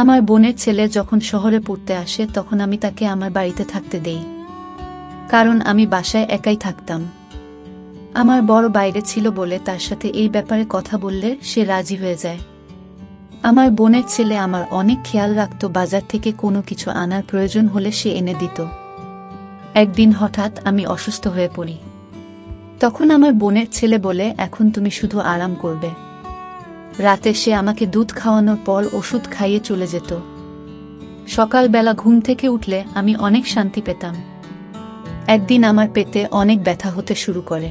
আমার বোনের ছেলে যখন শহরে পড়তে আসে তখন আমি তাকে আমার বাড়িতে থাকতে দেই, কারণ আমি বাসায় একাই থাকতাম। আমার বড় বাইরে ছিল বলে তার সাথে এই ব্যাপারে কথা বললে সে রাজি হয়ে যায়। আমার বোনের ছেলে আমার অনেক খেয়াল রাখত, বাজার থেকে কোনো কিছু আনার প্রয়োজন হলে সে এনে দিত। একদিন হঠাৎ আমি অসুস্থ হয়ে পড়ি। তখন আমার বোনের ছেলে বলে, এখন তুমি শুধু আরাম করবে। রাতে সে আমাকে দুধ খাওয়ানোর পর ওষুধ খাইয়ে চলে যেত। সকালবেলা ঘুম থেকে উঠলে আমি অনেক শান্তি পেতাম। একদিন আমার পেটে অনেক ব্যথা হতে শুরু করে।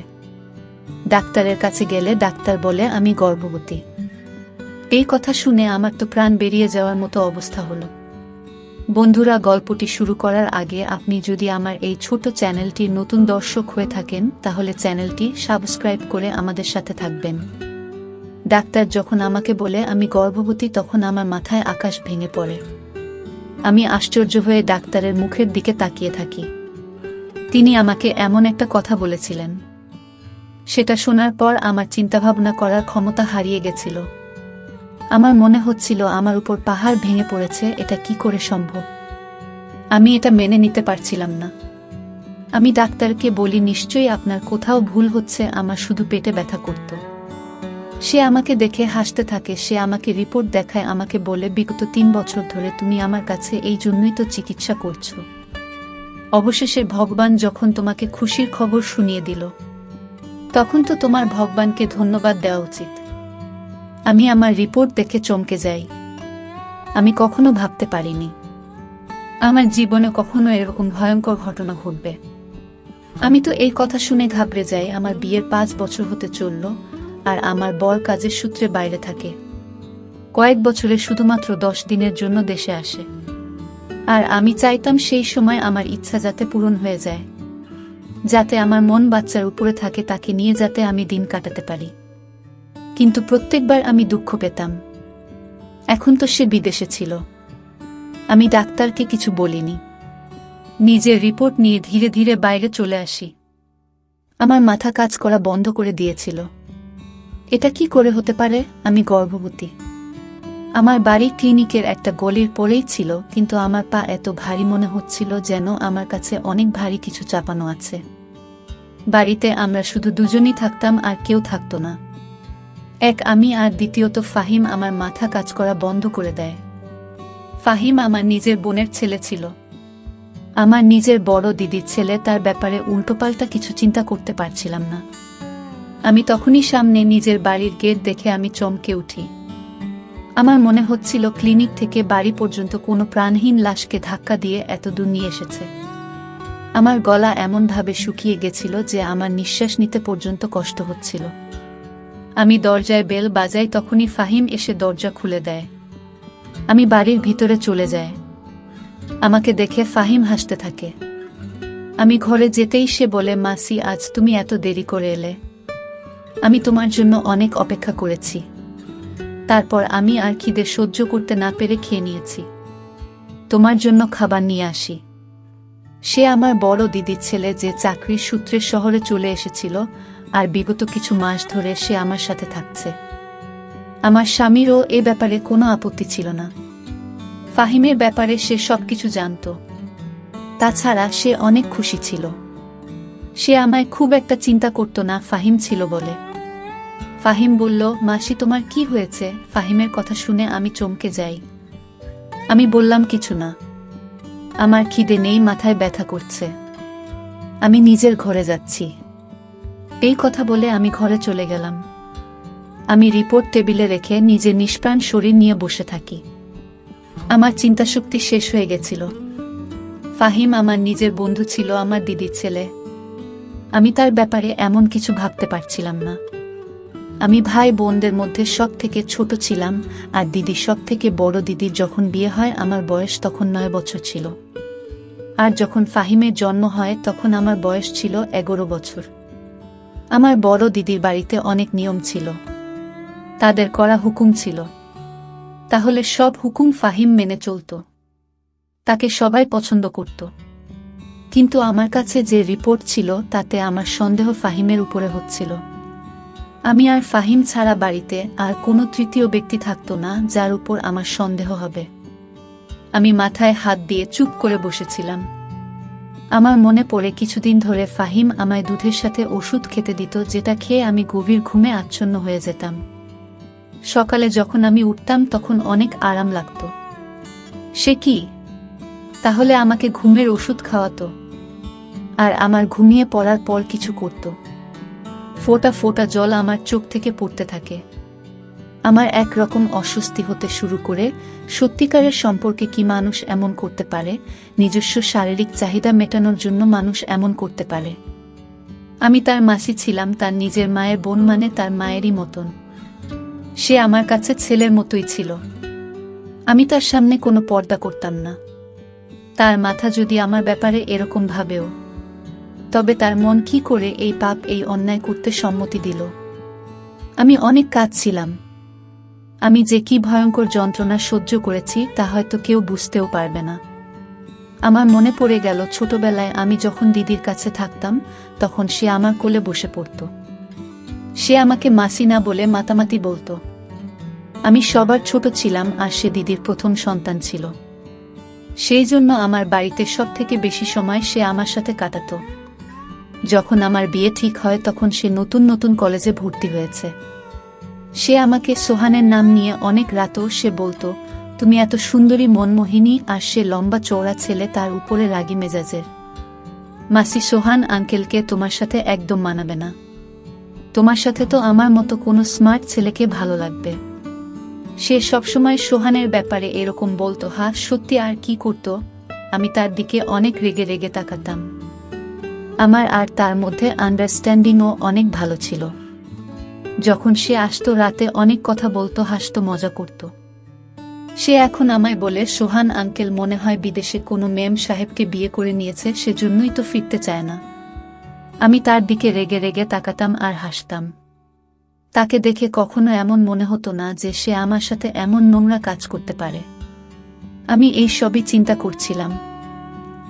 ডাক্তারের কাছে গেলে ডাক্তার বলে আমি গর্ভবতী। এই কথা শুনে আমার তো প্রাণ বেরিয়ে যাওয়ার মতো অবস্থা হলো। বন্ধুরা, গল্পটি শুরু করার আগে আপনি যদি আমার এই ছোট চ্যানেলটির নতুন দর্শক হয়ে থাকেন তাহলে চ্যানেলটি সাবস্ক্রাইব করে আমাদের সাথে থাকবেন। ডাক্তার যখন আমাকে বলে আমি গর্ভবতী তখন আমার মাথায় আকাশ ভেঙে পড়ে। আমি আশ্চর্য হয়ে ডাক্তারের মুখের দিকে তাকিয়ে থাকি। তিনি আমাকে এমন একটা কথা বলেছিলেন, সেটা শোনার পর আমার চিন্তাভাবনা করার ক্ষমতা হারিয়ে গেছিল। আমার মনে হচ্ছিল আমার উপর পাহাড় ভেঙে পড়েছে, এটা কি করে সম্ভব? আমি এটা মেনে নিতে পারছিলাম না। আমি ডাক্তারকে বলি, নিশ্চয়ই আপনার কোথাও ভুল হচ্ছে, আমার শুধু পেটে ব্যথা করত। সে আমাকে দেখে হাসতে থাকে। সে আমাকে রিপোর্ট দেখায়, আমাকে বলে, বিগত 3 বছর ধরে তুমি আমার কাছে এই জন্যই তো চিকিৎসা করছো। অবশেষে ভগবান যখন তোমাকে খুশির খবর শুনিয়ে দিল, তখন তো তোমার ভগবানকে ধন্যবাদ দেওয়া উচিত। আমি আমার রিপোর্ট দেখে চমকে যাই। আমি কখনো ভাবতে পারিনি আমার জীবনে কখনো এরকম ভয়ঙ্কর ঘটনা ঘটবে। আমি তো এই কথা শুনে ঘাবড়ে যাই। আমার বিয়ের 5 বছর হতে চলল, আর আমার বর কাজের সূত্রে বাইরে থাকে। কয়েক বছরে শুধুমাত্র 10 দিনের জন্য দেশে আসে। আর আমি চাইতাম সেই সময় আমার ইচ্ছা যাতে পূরণ হয়ে যায়, যাতে আমার মন বাচ্চার উপরে থাকে, তাকে নিয়ে যাতে আমি দিন কাটাতে পারি। কিন্তু প্রত্যেকবার আমি দুঃখ পেতাম। এখন তো সে বিদেশে ছিল। আমি ডাক্তারকে কিছু বলিনি। নিজের রিপোর্ট নিয়ে ধীরে ধীরে বাইরে চলে আসি। আমার মাথা কাজ করা বন্ধ করে দিয়েছিল। এটা কি করে হতে পারে? আমি গর্ভবতী। আমার বাড়ি ক্লিনিকের একটা গলির পরেই ছিল, কিন্তু আমার পা এত ভারী মনে হচ্ছিল যেন আমার কাছে অনেক ভারী কিছু চাপানো আছে। বাড়িতে আমরা শুধু দুজনই থাকতাম, আর কেউ থাকতো না। এক আমি, আর দ্বিতীয়ত ফাহিম আমার মাথা কাজ করা বন্ধ করে দেয়। ফাহিম আমার নিজের বোনের ছেলে ছিল, আমার নিজের বড় দিদির ছেলে। তার ব্যাপারে উল্টোপাল্টা কিছু চিন্তা করতে পারছিলাম না। আমি তখনই সামনে নিজের বাড়ির গেট দেখে আমি চমকে উঠি। আমার মনে হচ্ছিল ক্লিনিক থেকে বাড়ি পর্যন্ত কোনো প্রাণহীন লাশকে ধাক্কা দিয়ে এত দূর নিয়ে এসেছে। আমার গলা এমনভাবে শুকিয়ে গেছিল যে আমার নিঃশ্বাস নিতে পর্যন্ত কষ্ট হচ্ছিল। আমি দরজায় বেল বাজাই, তখনই ফাহিম এসে দরজা খুলে দেয়। আমি বাড়ির ভিতরে চলে যাই। আমাকে দেখে ফাহিম হাসতে থাকে। আমি ঘরে যেতেই সে বলে, মাসি, আজ তুমি এত দেরি করে এলে। আমি তোমার জন্য অনেক অপেক্ষা করেছি। তারপর আমি আর খিদে সহ্য করতে না পেরে খেয়ে নিয়েছি। তোমার জন্য খাবার নিয়ে আসি। সে আমার বড় দিদির ছেলে, যে চাকরির সূত্রে শহরে চলে এসেছিল, আর বিগত কিছু মাস ধরে সে আমার সাথে থাকছে। আমার স্বামীরও এ ব্যাপারে কোনো আপত্তি ছিল না। ফাহিমের ব্যাপারে সে সবকিছু জানত। তাছাড়া সে অনেক খুশি ছিল। সে আমায় খুব একটা চিন্তা করত না, ফাহিম ছিল বলে। ফাহিম বলল, মাসি, তোমার কি হয়েছে? ফাহিমের কথা শুনে আমি চমকে যাই। আমি বললাম, কিছু না, আমার খিদে নেই, মাথায় ব্যথা করছে। আমি নিজের ঘরে যাচ্ছি। এই কথা বলে আমি ঘরে চলে গেলাম। আমি রিপোর্ট টেবিলে রেখে নিজের নিষ্প্রাণ শরীর নিয়ে বসে থাকি। আমার চিন্তাশক্তি শেষ হয়ে গেছিল। ফাহিম আমার নিজের বন্ধু ছিল, আমার দিদির ছেলে। আমি তার ব্যাপারে এমন কিছু ভাবতে পারছিলাম না। আমি ভাই বোনদের মধ্যে সব থেকে ছোট ছিলাম, আর দিদি সব থেকে বড়। দিদির যখন বিয়ে হয় আমার বয়স তখন 9 বছর ছিল, আর যখন ফাহিমের জন্ম হয় তখন আমার বয়স ছিল 11 বছর। আমার বড় দিদির বাড়িতে অনেক নিয়ম ছিল, তাদের করা হুকুম ছিল। তাহলে সব হুকুম ফাহিম মেনে চলত। তাকে সবাই পছন্দ করত। কিন্তু আমার কাছে যে রিপোর্ট ছিল তাতে আমার সন্দেহ ফাহিমের উপরে হচ্ছিল। আমি আর ফাহিম ছাড়া বাড়িতে আর কোনো তৃতীয় ব্যক্তি থাকতো না যার উপর আমার সন্দেহ হবে। আমি মাথায় হাত দিয়ে চুপ করে বসেছিলাম। আমার মনে পড়ে কিছুদিন ধরে ফাহিম আমায় দুধের সাথে ওষুধ খেতে দিত, যেটা খেয়ে আমি গভীর ঘুমে আচ্ছন্ন হয়ে যেতাম। সকালে যখন আমি উঠতাম তখন অনেক আরাম লাগত। সে কি তাহলে আমাকে ঘুমের ওষুধ খাওয়াতো আর আমার ঘুমিয়ে পড়ার পর কিছু করত। ফোঁটা ফোঁটা জল আমার চোখ থেকে পড়তে থাকে। আমার একরকম অস্বস্তি হতে শুরু করে। সত্যিকারের সম্পর্কে কি মানুষ এমন করতে পারে? নিজস্ব শারীরিক চাহিদা মেটানোর জন্য মানুষ এমন করতে পারে? আমি তার মাসি ছিলাম, তার নিজের মায়ের বোন, মানে তার মায়েরই মতন। সে আমার কাছে ছেলের মতোই ছিল। আমি তার সামনে কোনো পর্দা করতাম না। তার মাথা যদি আমার ব্যাপারে এরকম ভাবেও, তবে তার মন কি করে এই পাপ, এই অন্যায় করতে সম্মতি দিল? আমি অনেক কাঁদছিলাম। আমি যে কি ভয়ঙ্কর যন্ত্রণা সহ্য করেছি তা হয়তো কেউ বুঝতেও পারবে না। আমার মনে পড়ে গেল ছোটবেলায় আমি যখন দিদির কাছে থাকতাম, তখন সে আমার কোলে বসে পড়ত। সে আমাকে মাসি না বলে মাতামাতি বলতো। আমি সবার ছোট ছিলাম আর সে দিদির প্রথম সন্তান ছিল। সেই জন্য আমার বাড়িতে সব থেকে বেশি সময় সে আমার সাথে কাটাতো। যখন আমার বিয়ে ঠিক হয় তখন সে নতুন নতুন কলেজে ভর্তি হয়েছে। সে আমাকে সোহানের নাম নিয়ে অনেক রাতও সে বলতো, তুমি এত সুন্দরী, মনমোহিনী। আর সে লম্বা চওড়া ছেলে, তার উপরে রাগী মেজাজের। মাসি, সোহান আঙ্কেলকে তোমার সাথে একদম মানাবে না। তোমার সাথে তো আমার মতো কোনো স্মার্ট ছেলেকে ভালো লাগবে। সে সবসময় সোহানের ব্যাপারে এরকম বলতো। হ্যাঁ সত্যি, আর কি করত? আমি তার দিকে অনেক রেগে রেগে তাকাতাম। আমার আর তার মধ্যে আন্ডারস্ট্যান্ডিংও অনেক ভালো ছিল। যখন সে আসতো রাতে অনেক কথা বলতো, হাসতো, মজা করত। সে এখন আমায় বলে, সোহান আঙ্কেল মনে হয় বিদেশে কোনো মেম সাহেবকে বিয়ে করে নিয়েছে, সেজন্যই তো ফিরতে চায় না। আমি তার দিকে রেগে রেগে তাকাতাম আর হাসতাম। তাকে দেখে কখনো এমন মনে হতো না যে সে আমার সাথে এমন নোংরা কাজ করতে পারে। আমি এই সবই চিন্তা করছিলাম।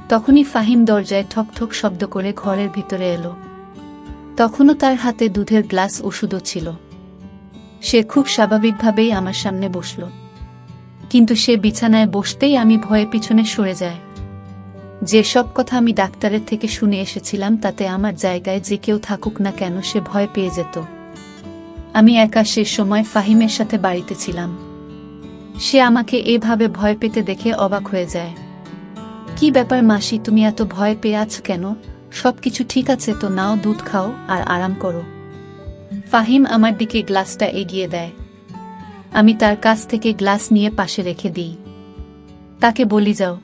তখনই ফাহিম দরজায় ঠক ঠক শব্দ করে ঘরের ভিতরে এলো। তখনও তার হাতে দুধের গ্লাস, ওষুধও ছিল। সে খুব স্বাভাবিকভাবেই আমার সামনে বসল, কিন্তু সে বিছানায় বসতেই আমি ভয়ে পিছনে সরে যাই। যে সব কথা আমি ডাক্তারের থেকে শুনে এসেছিলাম, তাতে আমার জায়গায় যে কেউ থাকুক না কেন সে ভয় পেয়ে যেত। আমি একা সে সময় ফাহিমের সাথে বাড়িতে ছিলাম। সে আমাকে এভাবে ভয় পেতে দেখে অবাক হয়ে যায়। কি ব্যাপার মাসি, তুমি এত ভয় পেয়ে আছো কেন? সবকিছু ঠিক আছে তো? নাও, দুধ খাও আর আরাম করো। ফাহিম আমার দিকে গ্লাসটা এগিয়ে দেয়। আমি তার কাছ থেকে গ্লাস নিয়ে পাশে রেখে দিই। তাকে বলি, যাও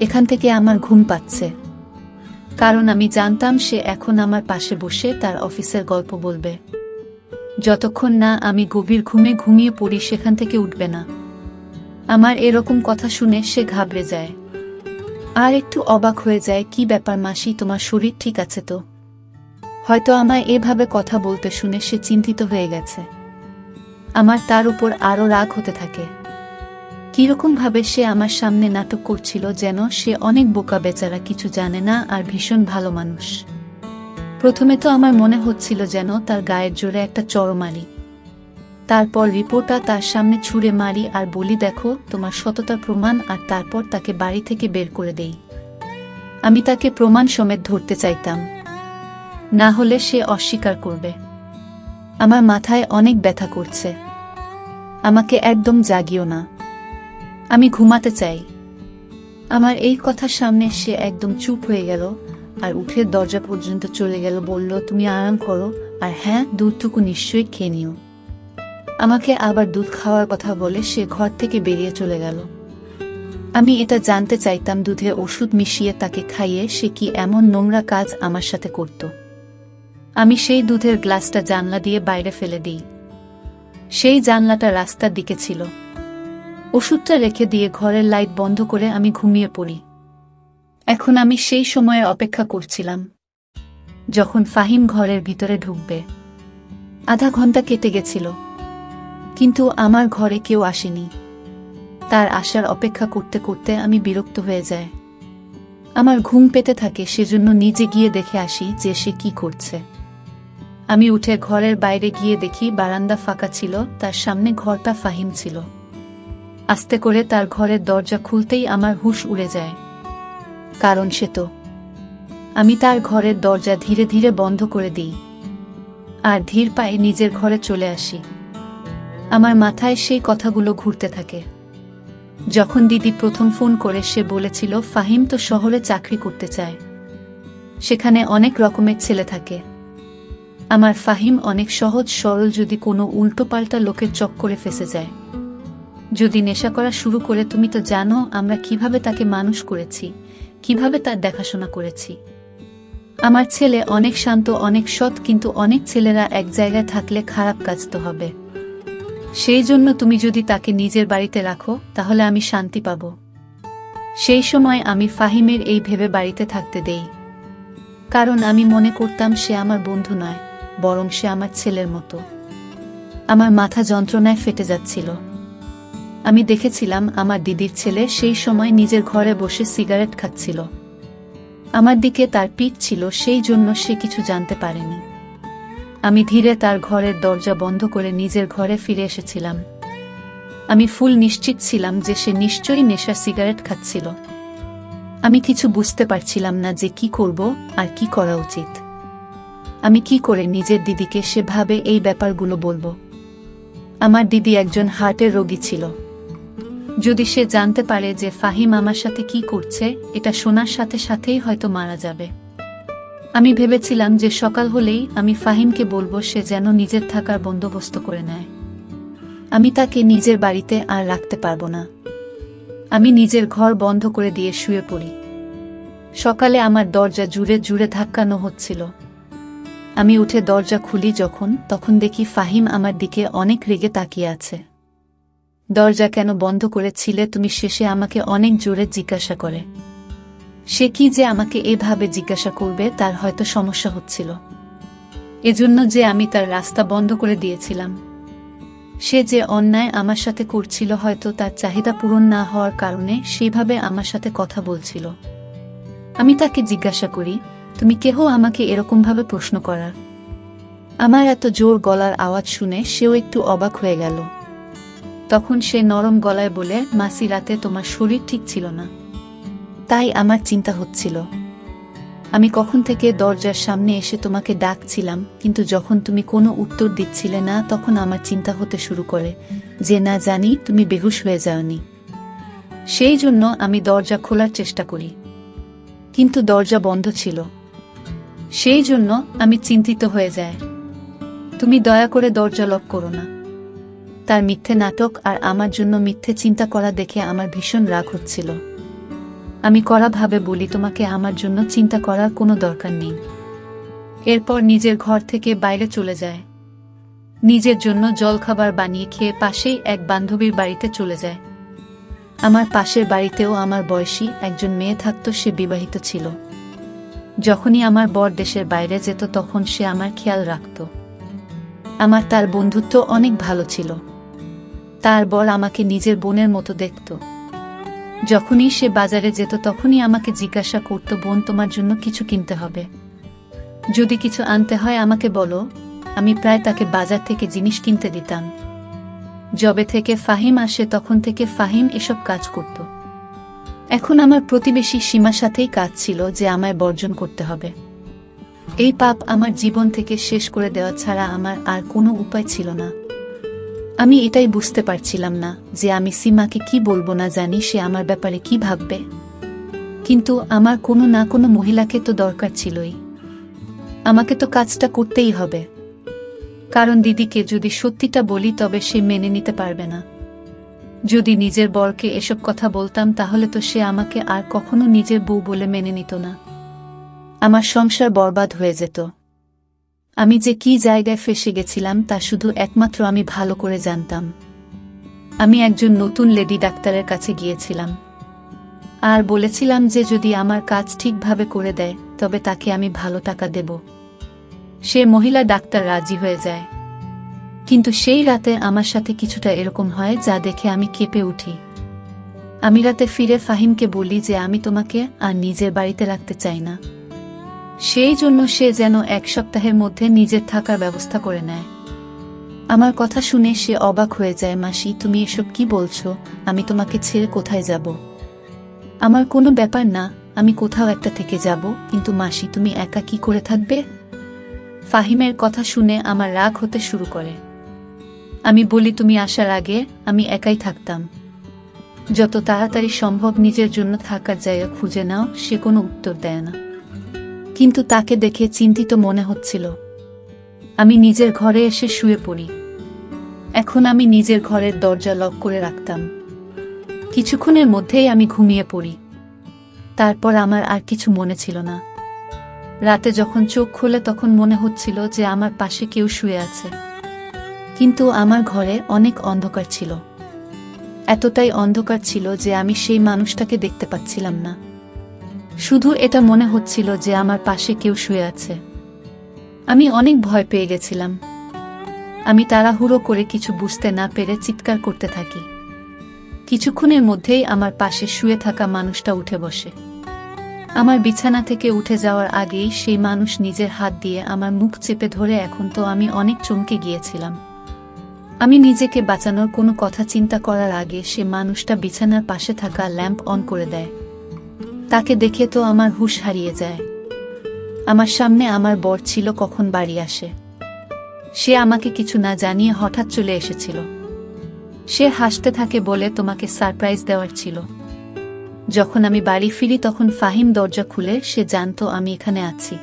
এখান থেকে, আমার ঘুম পাচ্ছে। কারণ আমি জানতাম সে এখন আমার পাশে বসে তার অফিসের গল্প বলবে। যতক্ষণ না আমি গভীর ঘুমে ঘুমিয়ে পড়ি সেখান থেকে উঠবে না। আমার এরকম কথা শুনে সে ঘাবড়ে যায় আর একটু অবাক হয়ে যায়। কি ব্যাপার মাসি, তোমার শরীর ঠিক আছে তো? হয়তো আমায় এভাবে কথা বলতে শুনে সে চিন্তিত হয়ে গেছে। আমার তার উপর আরও রাগ হতে থাকে। কিরকম ভাবে সে আমার সামনে নাটক করছিল, যেন সে অনেক বোকা, বেচারা, কিছু জানে না আর ভীষণ ভালো মানুষ। প্রথমে তো আমার মনে হচ্ছিল যেন তার গায়ের জোরে একটা চড় মারি, তারপর রিপোর্টটা তার সামনে ছুঁড়ে মারি আর বলি, দেখো তোমার সততার প্রমাণ। আর তারপর তাকে বাড়ি থেকে বের করে দেই। আমি তাকে প্রমাণ সমেত ধরতে চাইতাম, না হলে সে অস্বীকার করবে। আমার মাথায় অনেক ব্যথা করছে। আমাকে একদম জাগিও না, আমি ঘুমাতে চাই। আমার এই কথার সামনে সে একদম চুপ হয়ে গেল আর উঠে দরজা পর্যন্ত চলে গেল। বলল, তুমি আরাম করো, আর হ্যাঁ, দুধটুকু নিশ্চয়ই খেয়ে নিও। আমাকে আবার দুধ খাওয়ার কথা বলে সে ঘর থেকে বেরিয়ে চলে গেল। আমি এটা জানতে চাইতাম, দুধে ওষুধ মিশিয়ে তাকে খাইয়ে সে কি এমন নোংরা কাজ আমার সাথে করত। আমি সেই দুধের গ্লাসটা জানলা দিয়ে বাইরে ফেলে দিই। সেই জানলাটা রাস্তার দিকে ছিল। ওষুধটা রেখে দিয়ে ঘরের লাইট বন্ধ করে আমি ঘুমিয়ে পড়ি। এখন আমি সেই সময়ে অপেক্ষা করছিলাম যখন ফাহিম ঘরের ভিতরে ঢুকবে। আধা ঘন্টা কেটে গেছিল, কিন্তু আমার ঘরে কেউ আসেনি। তার আসার অপেক্ষা করতে করতে আমি বিরক্ত হয়ে যাই। আমার ঘুম পেতে থাকে, সেজন্য নিজে গিয়ে দেখে আসি যে সে কি করছে। আমি উঠে ঘরের বাইরে গিয়ে দেখি বারান্দা ফাঁকা ছিল, তার সামনে ঘরটা ফাহিম ছিল। আস্তে করে তার ঘরের দরজা খুলতেই আমার হুঁশ উড়ে যায়, কারণ সে তো। আমি তার ঘরের দরজা ধীরে ধীরে বন্ধ করে দিই আর ধীর পায়ে নিজের ঘরে চলে আসি। আমার মাথায় সেই কথাগুলো ঘুরতে থাকে। যখন দিদি প্রথম ফোন করে সে বলেছিল ফাহিম তো শহরে চাকরি করতে চায়, সেখানে অনেক রকমের ছেলে থাকে। আমার ফাহিম অনেক সহজ সরল, যদি কোনো উল্টোপাল্টা লোকের চক্করে ফেঁসে যায়, যদি নেশা করা শুরু করে। তুমি তো জানো আমরা কিভাবে তাকে মানুষ করেছি, কিভাবে তার দেখাশোনা করেছি। আমার ছেলে অনেক শান্ত, অনেক সৎ, কিন্তু অনেক ছেলেরা এক জায়গায় থাকলে খারাপ কাজ তো হবে। সেই জন্য তুমি যদি তাকে নিজের বাড়িতে রাখো তাহলে আমি শান্তি পাব। সেই সময় আমি ফাহিমের এই ভেবে বাড়িতে থাকতে দেই, কারণ আমি মনে করতাম সে আমার বন্ধু নয়, বরং সে আমার ছেলের মতো। আমার মাথা যন্ত্রণায় ফেটে যাচ্ছিল। আমি দেখেছিলাম আমার দিদির ছেলে সেই সময় নিজের ঘরে বসে সিগারেট খাচ্ছিল। আমার দিকে তার পিঠ ছিল, সেই জন্য সে কিছু জানতে পারেনি। আমি ধীরে তার ঘরের দরজা বন্ধ করে নিজের ঘরে ফিরে এসেছিলাম। আমি ফুল নিশ্চিত ছিলাম যে সে নিশ্চয়ই নেশা সিগারেট খাচ্ছিল। আমি কিছু বুঝতে পারছিলাম না যে কি করব আর কি করা উচিত। আমি কি করে নিজের দিদিকে সেভাবে এই ব্যাপারগুলো বলবো? আমার দিদি একজন হার্টের রোগী ছিল। যদি সে জানতে পারে যে ফাহিম আমার সাথে কি করছে, এটা শোনার সাথে সাথেই হয়তো মারা যাবে। আমি ভেবেছিলাম যে সকাল হলেই আমি ফাহিমকে বলবো সে যেন নিজের থাকার বন্দোবস্ত করে নেয়। আমি তাকে নিজের বাড়িতে আর রাখতে পারবো না। আমি নিজের ঘর বন্ধ করে দিয়ে শুয়ে পড়ি। সকালে আমার দরজা জুড়ে জুড়ে ধাক্কানো হচ্ছিল। আমি উঠে দরজা খুলি তখন দেখি ফাহিম আমার দিকে অনেক রেগে তাকিয়ে আছে। দরজা কেন বন্ধ করেছিলে তুমি? শেষে আমাকে অনেক জোরে জিজ্ঞাসা করে। সে কি যে আমাকে এভাবে জিজ্ঞাসা করবে, তার হয়তো সমস্যা হচ্ছিল, এজন্য যে আমি তার রাস্তা বন্ধ করে দিয়েছিলাম। সে যে অন্যায় আমার সাথে করছিল, হয়তো তার চাহিদা পূরণ না হওয়ার কারণে সেইভাবে আমার সাথে কথা বলছিল। আমি তাকে জিজ্ঞাসা করি, তুমি কেহ আমাকে এরকমভাবে প্রশ্ন করার? আমার এত জোর গলার আওয়াজ শুনে সেও একটু অবাক হয়ে গেল। তখন সে নরম গলায় বলে, মাসি, রাতে তোমার শরীর ঠিক ছিল না, তাই আমার চিন্তা হচ্ছিল। আমি কখন থেকে দরজার সামনে এসে তোমাকে ডাকছিলাম, কিন্তু যখন তুমি কোনো উত্তর দিচ্ছিলে না তখন আমার চিন্তা হতে শুরু করে যে না জানি তুমি বেহুশ হয়ে যাওনি। সেই জন্য আমি দরজা খোলার চেষ্টা করি, কিন্তু দরজা বন্ধ ছিল। সেই জন্য আমি চিন্তিত হয়ে যাই। তুমি দয়া করে দরজা লক করো না। তার মিথ্যে নাটক আর আমার জন্য মিথ্যে চিন্তা করা দেখে আমার ভীষণ রাগ হচ্ছিল। আমি কড়াভাবে বলি, তোমাকে আমার জন্য চিন্তা করার কোনো দরকার নেই। এরপর নিজের ঘর থেকে বাইরে চলে যায়। নিজের জন্য জলখাবার বানিয়ে খেয়ে পাশেই এক বান্ধবীর বাড়িতে চলে যায়। আমার পাশের বাড়িতেও আমার বয়সী একজন মেয়ে থাকত, সে বিবাহিত ছিল। যখনই আমার বর দেশের বাইরে যেত তখন সে আমার খেয়াল রাখত। আমার তার বন্ধুত্ব অনেক ভালো ছিল। তার বর আমাকে নিজের বোনের মতো দেখত। যখনই সে বাজারে যেত তখনই আমাকে জিজ্ঞাসা করত, বোন, তোমার জন্য কিছু কিনতে হবে, যদি কিছু আনতে হয় আমাকে বলো। আমি প্রায় তাকে বাজার থেকে জিনিস কিনতে দিতাম। যবে থেকে ফাহিম আসে তখন থেকে ফাহিম এসব কাজ করত। এখন আমার প্রতিবেশী সীমার সাথেই কাজ ছিল যে আমায় বর্জন করতে হবে। এই পাপ আমার জীবন থেকে শেষ করে দেওয়া ছাড়া আমার আর কোনো উপায় ছিল না। আমি এটাই বুঝতে পারছিলাম না যে আমি সীমাকে কি বলবো, না জানি সে আমার ব্যাপারে কি ভাববে। কিন্তু আমার কোনো না কোনো মহিলাকে তো দরকার ছিলই। আমাকে তো কাজটা করতেই হবে, কারণ দিদিকে যদি সত্যিটা বলি তবে সে মেনে নিতে পারবে না। যদি নিজের বরকে এসব কথা বলতাম তাহলে তো সে আমাকে আর কখনো নিজের বউ বলে মেনে নিত না। আমার সংসার বরবাদ হয়ে যেত। আমি যে কি জায়গায় ফেঁসে গেছিলাম তা শুধু একমাত্র আমি ভালো করে জানতাম। আমি একজন নতুন লেডি ডাক্তারের কাছে গিয়েছিলাম আর বলেছিলাম যে যদি আমার কাজ ঠিকভাবে করে দেয় তবে তাকে আমি ভালো টাকা দেব। সে মহিলা ডাক্তার রাজি হয়ে যায়, কিন্তু সেই রাতে আমার সাথে কিছুটা এরকম হয় যা দেখে আমি কেঁপে উঠি। আমি রাতে ফিরে ফাহিমকে বলি যে আমি তোমাকে আর নিজের বাড়িতে রাখতে চাই না। সেই জন্য সে যেন 1 সপ্তাহের মধ্যে নিজের থাকার ব্যবস্থা করে নেয়। আমার কথা শুনে সে অবাক হয়ে যায়। মাসি, তুমি এসব কি বলছো? আমি তোমাকে ছেড়ে কোথায় যাব? আমার কোনো ব্যাপার না, আমি কোথাও একটা থেকে যাব, কিন্তু মাসি তুমি একা কি করে থাকবে? ফাহিমের কথা শুনে আমার রাগ হতে শুরু করে। আমি বলি, তুমি আসার আগে আমি একাই থাকতাম। যত তাড়াতাড়ি সম্ভব নিজের জন্য থাকার জায়গা খুঁজে নাও। সে কোনো উত্তর দেয় না, কিন্তু তাকে দেখে চিন্তিত মনে হচ্ছিল। আমি নিজের ঘরে এসে শুয়ে পড়ি। এখন আমি নিজের ঘরের দরজা লক করে রাখতাম। কিছুক্ষণের মধ্যেই আমি ঘুমিয়ে পড়ি। তারপর আমার আর কিছু মনে ছিল না। রাতে যখন চোখ খুলে তখন মনে হচ্ছিল যে আমার পাশে কেউ শুয়ে আছে, কিন্তু আমার ঘরে অনেক অন্ধকার ছিল। এতটাই অন্ধকার ছিল যে আমি সেই মানুষটাকে দেখতে পাচ্ছিলাম না। শুধু এটা মনে হচ্ছিল যে আমার পাশে কেউ শুয়ে আছে। আমি অনেক ভয় পেয়ে গেছিলাম। আমি তাড়াহুড়ো করে কিছু বুঝতে না পেরে চিৎকার করতে থাকি। কিছুক্ষণের মধ্যেই আমার পাশে শুয়ে থাকা মানুষটা উঠে বসে। আমার বিছানা থেকে উঠে যাওয়ার আগেই সেই মানুষ নিজের হাত দিয়ে আমার মুখ চেপে ধরে। এখন তো আমি অনেক চমকে গিয়েছিলাম। আমি নিজেকে বাঁচানোর কোনো কথা চিন্তা করার আগে সে মানুষটা বিছানার পাশে থাকা ল্যাম্প অন করে দেয়। তাকে দেখে তো আমার হুঁশ হারিয়ে যায়। আমার সামনে আমার বর ছিল কখন বাড়ি আসে। সে আমাকে কিছু না জানিয়ে হঠাৎ চলে এসেছিল। সে হাসতে থাকে, বলে তোমাকে সারপ্রাইজ দেওয়ার ছিল। যখন আমি বাড়ি ফিরি তখন ফাহিম দরজা খুলে। সে জানতো আমি এখানে আছি।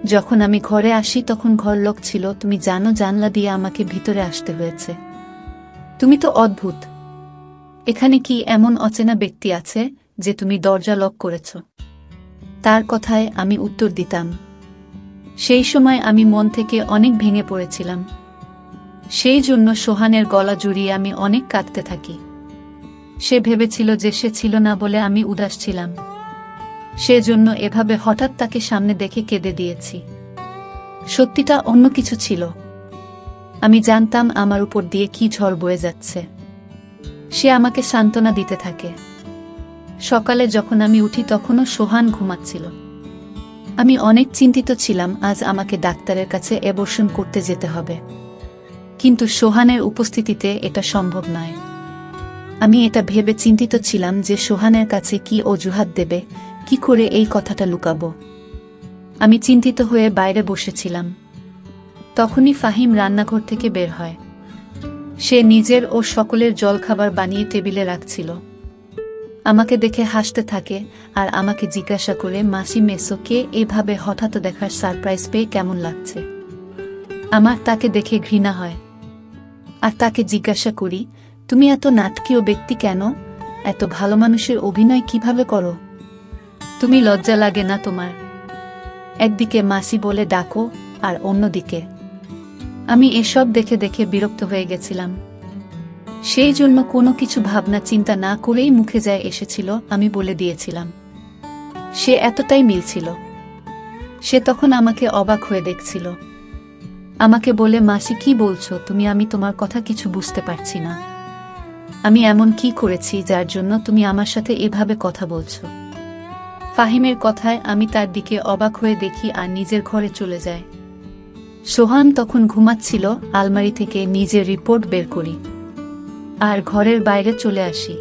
যখন আমি ঘরে আসি তখন ঘর লক ছিল। তুমি জানো, জানলা দিয়ে আমাকে ভিতরে আসতে হয়েছে। তুমি তো অদ্ভুত। এখানে কি এমন অচেনা ব্যক্তি আছে যে তুমি দরজা লক করেছ? তার কথায় আমি উত্তর দিতাম। সেই সময় আমি মন থেকে অনেক ভেঙে পড়েছিলাম। সেই জন্য সোহানের গলা জড়িয়ে আমি অনেক কাঁদতে থাকি। সে ভেবেছিল যে সে ছিল না বলে আমি উদাস ছিলাম। সেজন্য এভাবে হঠাৎ তাকে সামনে দেখে কেঁদে দিয়েছি। সত্যিটা অন্য কিছু ছিল। আমি জানতাম আমার উপর দিয়ে কি ঝড় বয়ে যাচ্ছে। সে আমাকে সান্ত্বনা দিতে থাকে। সকালে যখন আমি উঠি তখনও সোহান ঘুমাচ্ছিল। আমি অনেক চিন্তিত ছিলাম। আজ আমাকে ডাক্তারের কাছে অ্যাবর্শন করতে যেতে হবে, কিন্তু সোহানের উপস্থিতিতে এটা সম্ভব নয়। আমি এটা ভেবে চিন্তিত ছিলাম যে সোহানের কাছে কি অজুহাত দেবে, কি করে এই কথাটা লুকাবো। আমি চিন্তিত হয়ে বাইরে বসেছিলাম। তখনই ফাহিম রান্নাঘর থেকে বের হয়। সে নিজের ও সকলের জলখাবার বানিয়ে টেবিলে রাখছিল। আমাকে দেখে হাসতে থাকে আর আমাকে জিজ্ঞাসা করে, মাসি মেসোকে এভাবে হঠাৎ দেখার সারপ্রাইজ পেয়ে কেমন লাগছে? আমার তাকে দেখে ঘৃণা হয় আর তাকে জিজ্ঞাসা করি, তুমি এত নাটকীয় ব্যক্তি কেন? এত ভালো মানুষের অভিনয় কিভাবে করো? তুমি লজ্জা লাগে না তোমার? একদিকে মাসি বলে ডাকো আর অন্যদিকে। আমি এসব দেখে দেখে বিরক্ত হয়ে গেছিলাম। সেই জন্য কোনো কিছু ভাবনা চিন্তা না করেই মুখে যায় এসেছিল আমি বলে দিয়েছিলাম। সে এতটাই মিলছিল। সে তখন আমাকে অবাক হয়ে দেখছিল। আমাকে বলে, মাসি কি বলছো তুমি? আমি তোমার কথা কিছু বুঝতে পারছি না। আমি এমন কি করেছি যার জন্য তুমি আমার সাথে এভাবে কথা বলছো? ফাহিমের কথায় আমি তার দিকে অবাক হয়ে দেখি আর নিজের ঘরে চলে যায়। সোহান তখন ঘুমাচ্ছিল। আলমারি থেকে নিজের রিপোর্ট বের করি আর ঘরের বাইরে চলে আসি।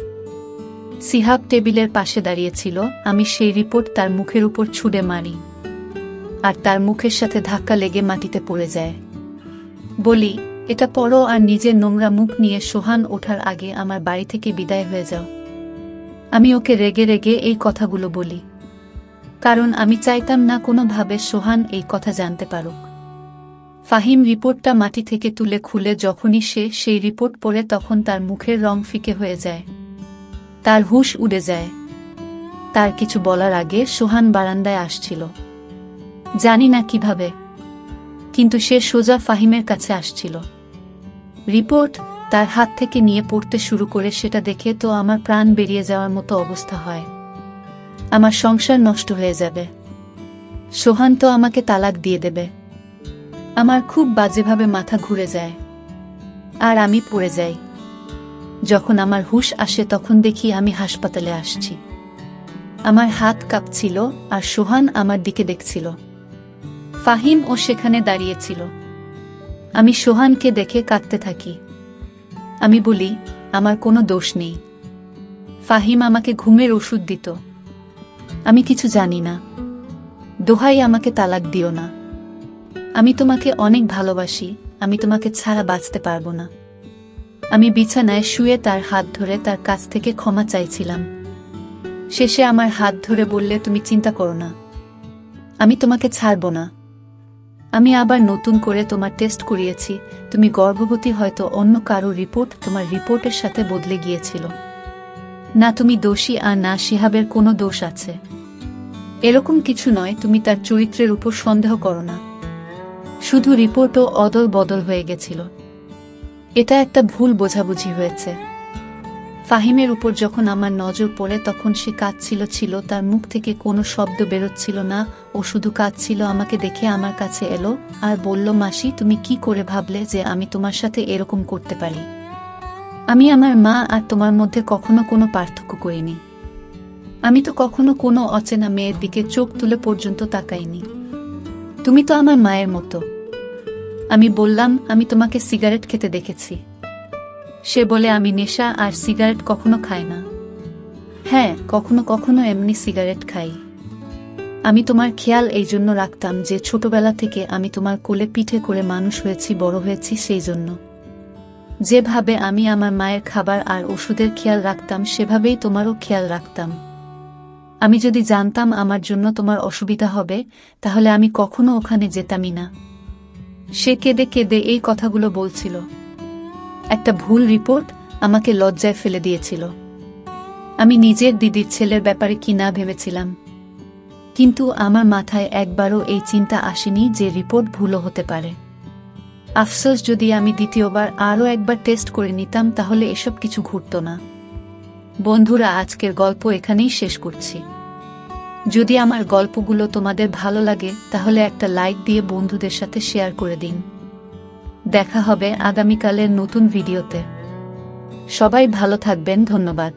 সিহাব টেবিলের পাশে দাঁড়িয়েছিল। আমি সেই রিপোর্ট তার মুখের উপর ছুঁড়ে মারি আর তার মুখের সাথে ধাক্কা লেগে মাটিতে পড়ে যায়। বলি, এটা পড়ো আর নিজের নোংরা মুখ নিয়ে সোহান ওঠার আগে আমার বাড়ি থেকে বিদায় হয়ে যাও। আমি ওকে রেগে রেগে এই কথাগুলো বলি, কারণ আমি চাইতাম না কোনোভাবে সোহান এই কথা জানতে পারুক। ফাহিম রিপোর্টটা মাটি থেকে তুলে খুলে যখনই সে সেই রিপোর্ট পড়ে তখন তার মুখের রং ফিকে হয়ে যায়। তার হুঁশ উড়ে যায়। তার কিছু বলার আগে সোহান বারান্দায় আসছিল। জানি না কিভাবে, কিন্তু সে সোজা ফাহিমের কাছে আসছিল। রিপোর্ট তার হাত থেকে নিয়ে পড়তে শুরু করে। সেটা দেখে তো আমার প্রাণ বেরিয়ে যাওয়ার মতো অবস্থা হয়। আমার সংসার নষ্ট হয়ে যাবে। সোহান তো আমাকে তালাক দিয়ে দেবে। আমার খুব বাজেভাবে মাথা ঘুরে যায় আর আমি পড়ে যাই। যখন আমার হুঁশ আসে তখন দেখি আমি হাসপাতালে আসছি। আমার হাত কাঁপছিল আর সোহান আমার দিকে দেখছিল। ফাহিম ও সেখানে দাঁড়িয়েছিল। আমি সোহানকে দেখে কাঁদতে থাকি। আমি বলি, আমার কোনো দোষ নেই। ফাহিম আমাকে ঘুমের ওষুধ দিত। আমি কিছু জানি না। দোহাই, আমাকে তালাক দিও না। আমি তোমাকে অনেক ভালোবাসি। আমি তোমাকে ছাড়া বাঁচতে পারবো না। আমি বিছানায় শুয়ে তার হাত ধরে তার কাছ থেকে ক্ষমা চাইছিলাম। শেষে আমার হাত ধরে বললে, তুমি চিন্তা করো না, আমি তোমাকে ছাড়ব না। আমি আবার নতুন করে তোমার টেস্ট করিয়েছি। তুমি গর্ভবতী, হয়তো অন্য কারো রিপোর্ট তোমার রিপোর্টের সাথে বদলে গিয়েছিল। না তুমি দোষী আর না শিহাবের কোনো দোষ আছে। এরকম কিছু নয়, তুমি তার চরিত্রের উপর সন্দেহ করো না। শুধু রিপোর্টও অদল বদল হয়ে গেছিল। এটা একটা ভুল বোঝাবুঝি হয়েছে। ফাহিমের উপর যখন আমার নজর পড়ে তখন সে কাঁদছিল, তার মুখ থেকে কোনো শব্দ বেরোচ্ছিল না। ও শুধু কাঁদছিল। আমাকে দেখে আমার কাছে এলো আর বলল, মাসি, তুমি কি করে ভাবলে যে আমি তোমার সাথে এরকম করতে পারি? আমি আমার মা আর তোমার মধ্যে কখনো কোনো পার্থক্য করিনি। আমি তো কখনো কোনো অচেনা মেয়ের দিকে চোখ তুলে পর্যন্ত তাকাইনি। তুমি তো আমার মায়ের মতো। আমি বললাম, আমি তোমাকে সিগারেট খেতে দেখেছি। সে বলে, আমি নেশা আর সিগারেট কখনো খাই না। হ্যাঁ, কখনো কখনো এমনি সিগারেট খাই। আমি তোমার খেয়াল এই জন্য রাখতাম যে ছোটবেলা থেকে আমি তোমার কোলে পিঠে করে মানুষ হয়েছি, বড় হয়েছি। সেই জন্য যেভাবে আমি আমার মায়ের খাবার আর ওষুধের খেয়াল রাখতাম, সেভাবেই তোমারও খেয়াল রাখতাম। আমি যদি জানতাম আমার জন্য তোমার অসুবিধা হবে, তাহলে আমি কখনো ওখানে যেতামই না। সে কেঁদে কেঁদে এই কথাগুলো বলছিল। একটা ভুল রিপোর্ট আমাকে লজ্জায় ফেলে দিয়েছিল। আমি নিজের দিদির ছেলের ব্যাপারে কি না ভেবেছিলাম। কিন্তু আমার মাথায় একবারও এই চিন্তা আসেনি যে রিপোর্ট ভুলও হতে পারে। আফসোস, যদি আমি দ্বিতীয়বার আরও একবার টেস্ট করে নিতাম তাহলে এসব কিছু ঘটত না। বন্ধুরা, আজকের গল্প এখানেই শেষ করছি। যদি আমার গল্পগুলো তোমাদের ভালো লাগে তাহলে একটা লাইক দিয়ে বন্ধুদের সাথে শেয়ার করে দিন। দেখা হবে আগামীকালের নতুন ভিডিওতে। সবাই ভালো থাকবেন। ধন্যবাদ।